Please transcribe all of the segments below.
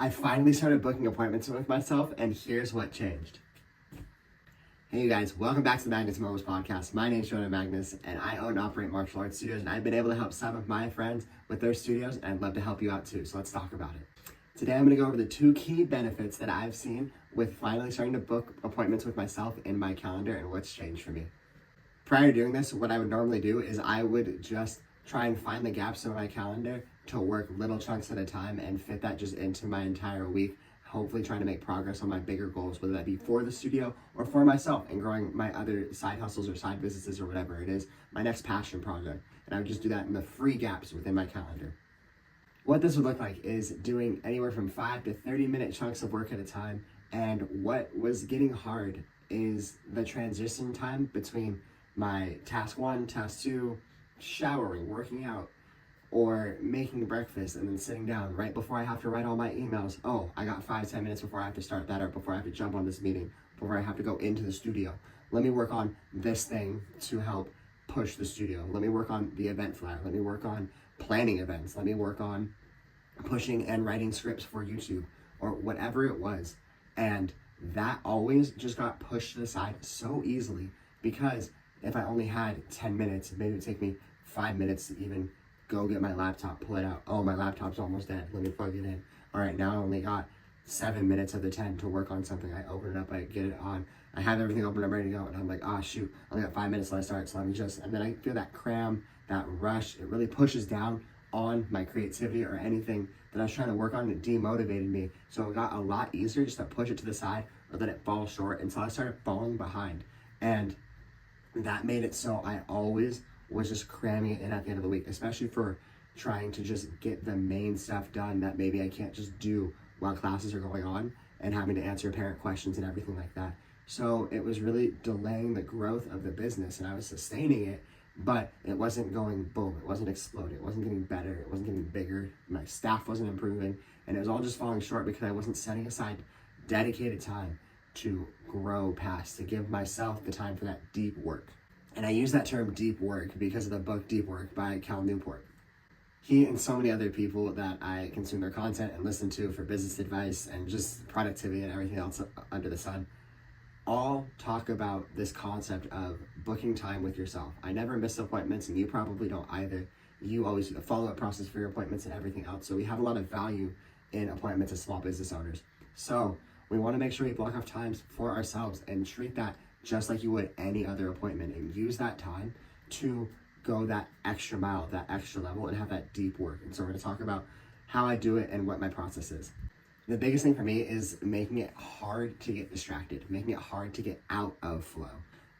I finally started booking appointments with myself, and here's what changed. Hey you guys, welcome back to the Magness Podcast. My name is Jonah Magness, and I own and operate martial arts studios, and I've been able to help some of my friends with their studios, and I'd love to help you out too, so let's talk about it. Today I'm going to go over the 2 key benefits that I've seen with finally starting to book appointments with myself in my calendar and what's changed for me. Prior to doing this, what I would normally do is I would just try and find the gaps in my calendar to work little chunks at a time and fit that just into my entire week, hopefully trying to make progress on my bigger goals, whether that be for the studio or for myself and growing my other side hustles or side businesses or whatever it is, my next passion project. And I would just do that in the free gaps within my calendar. What this would look like is doing anywhere from 5 to 30-minute chunks of work at a time. And what was getting hard is the transition time between my task 1, task 2, showering, working out, or making breakfast and then sitting down right before I have to write all my emails. Oh, I got 5-10 minutes before I have to start that, or before I have to jump on this meeting, before I have to go into the studio. Let me work on this thing to help push the studio. Let me work on the event flyer. Let me work on planning events. Let me work on pushing and writing scripts for YouTube or whatever it was. And that always just got pushed to the side so easily, because if I only had 10 minutes, maybe it would take me 5 minutes to even go get my laptop, pull it out. Oh, my laptop's almost dead. Let me plug it in. All right, now I only got 7 minutes of the 10 to work on something. I open it up, I get it on. I have everything open, I'm ready to go. And I'm like, shoot, I only got 5 minutes till I start. So let me just, and then I feel that cram, that rush. It really pushes down on my creativity or anything that I was trying to work on. It demotivated me. So it got a lot easier just to push it to the side or let it fall short until I started falling behind. And that made it so I always was just cramming it in at the end of the week, especially for trying to just get the main stuff done that maybe I can't just do while classes are going on and having to answer parent questions and everything like that. So it was really delaying the growth of the business, and I was sustaining it, but it wasn't going boom, it wasn't exploding, it wasn't getting better, it wasn't getting bigger, my staff wasn't improving, and it was all just falling short because I wasn't setting aside dedicated time to grow past, to give myself the time for that deep work. And I use that term deep work because of the book Deep Work by Cal Newport. He and so many other people that I consume their content and listen to for business advice and just productivity and everything else under the sun all talk about this concept of booking time with yourself. I never miss appointments, and you probably don't either. You always do the follow-up process for your appointments and everything else. So we have a lot of value in appointments as small business owners. So we want to make sure we block off times for ourselves and treat that just like you would any other appointment, and use that time to go that extra mile, that extra level, and have that deep work. And so we're going to talk about how I do it and what my process is. The biggest thing for me is making it hard to get distracted, making it hard to get out of flow.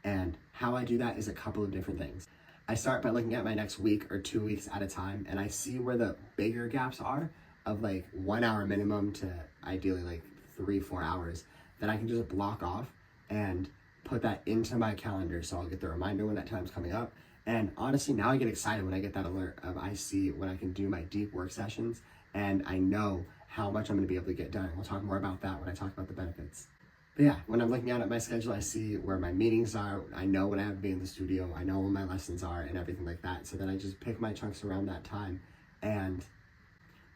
And how I do that is a couple of different things. I start by looking at my next week or 2 weeks at a time, and I see where the bigger gaps are of like 1 hour minimum to ideally like 3-4 hours that I can just block off and put that into my calendar, so I'll get the reminder when that time's coming up. And honestly, now I get excited when I get that alert of I see when I can do my deep work sessions, and I know how much I'm going to be able to get done. We'll talk more about that when I talk about the benefits. But yeah, when I'm looking out at my schedule, I see where my meetings are. I know when I have to be in the studio. I know when my lessons are and everything like that. So then I just pick my chunks around that time. And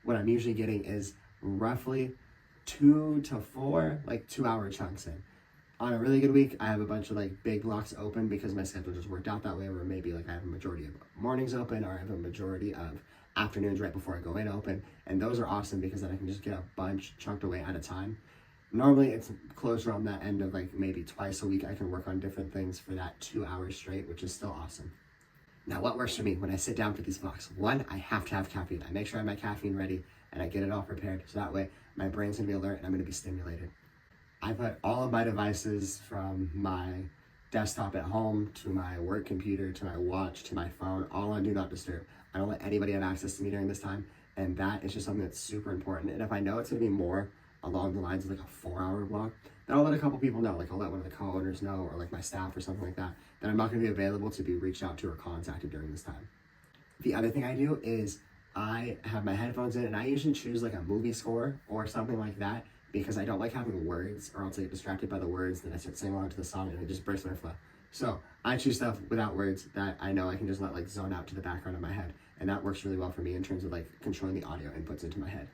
what I'm usually getting is roughly 2 to 4, like 2-hour chunks in. On a really good week, I have a bunch of like big blocks open because my schedule just worked out that way, where maybe like I have a majority of mornings open, or I have a majority of afternoons right before I go in open. And those are awesome because then I can just get a bunch chunked away at a time. Normally it's closer on that end of like maybe twice a week I can work on different things for that 2 hours straight, which is still awesome. Now, what works for me when I sit down for these blocks? 1, I have to have caffeine. I make sure I have my caffeine ready and I get it all prepared, so that way my brain's gonna be alert and I'm gonna be stimulated. I put all of my devices, from my desktop at home to my work computer to my watch to my phone, all on Do Not Disturb. I don't let anybody have access to me during this time, and that is just something that's super important. And if I know it's gonna be more along the lines of like a 4-hour block, then I'll let a couple people know. Like I'll let one of the co-owners know, or like my staff or something like that, that I'm not gonna be available to be reached out to or contacted during this time. The other thing I do is I have my headphones in, and I usually choose like a movie score or something like that, because I don't like having words, or else I get distracted by the words, then I start singing along to the song and it just breaks my flow. So I choose stuff without words that I know I can just let like zone out to the background of my head, and that works really well for me in terms of like controlling the audio inputs into my head.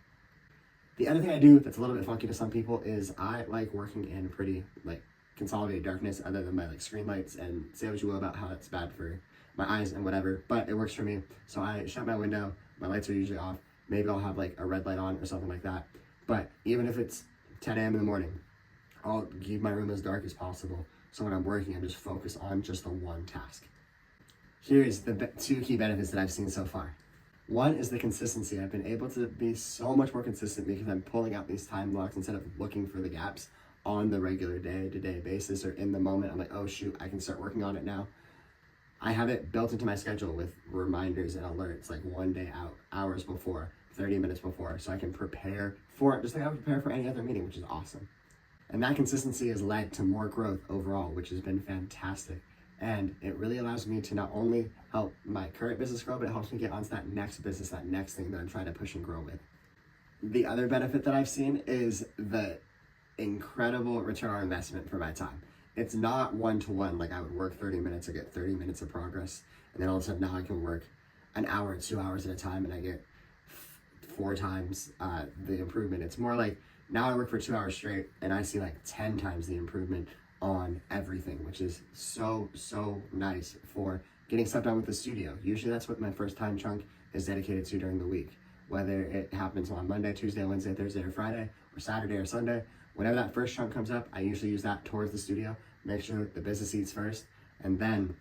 The other thing I do that's a little bit funky to some people is I like working in pretty like consolidated darkness, other than my like screen lights, and say what you will about how that's bad for my eyes and whatever, but it works for me. So I shut my window, my lights are usually off, maybe I'll have like a red light on or something like that. But even if it's 10 a.m. in the morning, I'll keep my room as dark as possible. So when I'm working, I'm just focused on just the one task. Here's the two key benefits that I've seen so far. One is the consistency. I've been able to be so much more consistent because I'm pulling out these time blocks instead of looking for the gaps on the regular day-to-day basis, or in the moment. I'm like, oh shoot, I can start working on it now. I have it built into my schedule with reminders and alerts, like 1 day out, hours before, 30 minutes before, so I can prepare for it, just like I would prepare for any other meeting, which is awesome. And that consistency has led to more growth overall, which has been fantastic. And it really allows me to not only help my current business grow, but it helps me get onto that next business, that next thing that I'm trying to push and grow with. The other benefit that I've seen is the incredible return on investment for my time. It's not one-to-one, like I would work 30 minutes, I get 30 minutes of progress, and then all of a sudden now I can work an hour, 2 hours at a time, and I get 4 times the improvement. It's more like now I work for 2 hours straight, and I see like 10 times the improvement on everything, which is so nice for getting stuff done with the studio. Usually that's what my first time chunk is dedicated to during the week, whether it happens on Monday, Tuesday, Wednesday, Thursday, or Friday, or Saturday or Sunday. Whenever that first chunk comes up, I usually use that towards the studio, make sure the business eats first, and then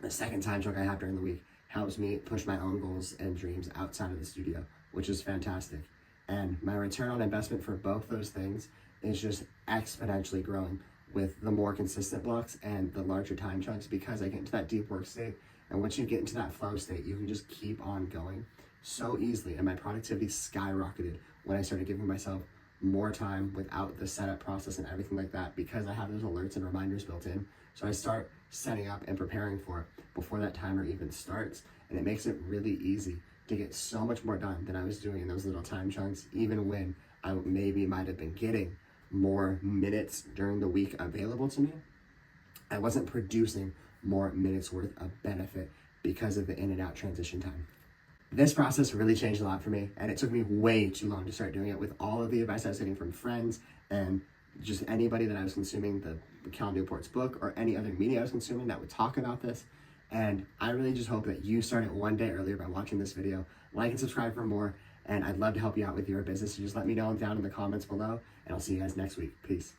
the second time chunk I have during the week helps me push my own goals and dreams outside of the studio, which is fantastic. And my return on investment for both those things is just exponentially growing with the more consistent blocks and the larger time chunks, because I get into that deep work state. And once you get into that flow state, you can just keep on going so easily. And my productivity skyrocketed when I started giving myself more time without the setup process and everything like that, because I have those alerts and reminders built in. So I start setting up and preparing for it before that timer even starts. And it makes it really easy to get so much more done than I was doing in those little time chunks, even when I maybe might have been getting more minutes during the week available to me. I wasn't producing more minutes worth of benefit because of the in and out transition time. This process really changed a lot for me, and it took me way too long to start doing it with all of the advice I was getting from friends and just anybody that I was consuming the Cal Newport's book or any other media I was consuming that would talk about this. And I really just hope that you start it one day earlier by watching this video. Like and subscribe for more, and I'd love to help you out with your business. So just let me know down in the comments below, and I'll see you guys next week. Peace.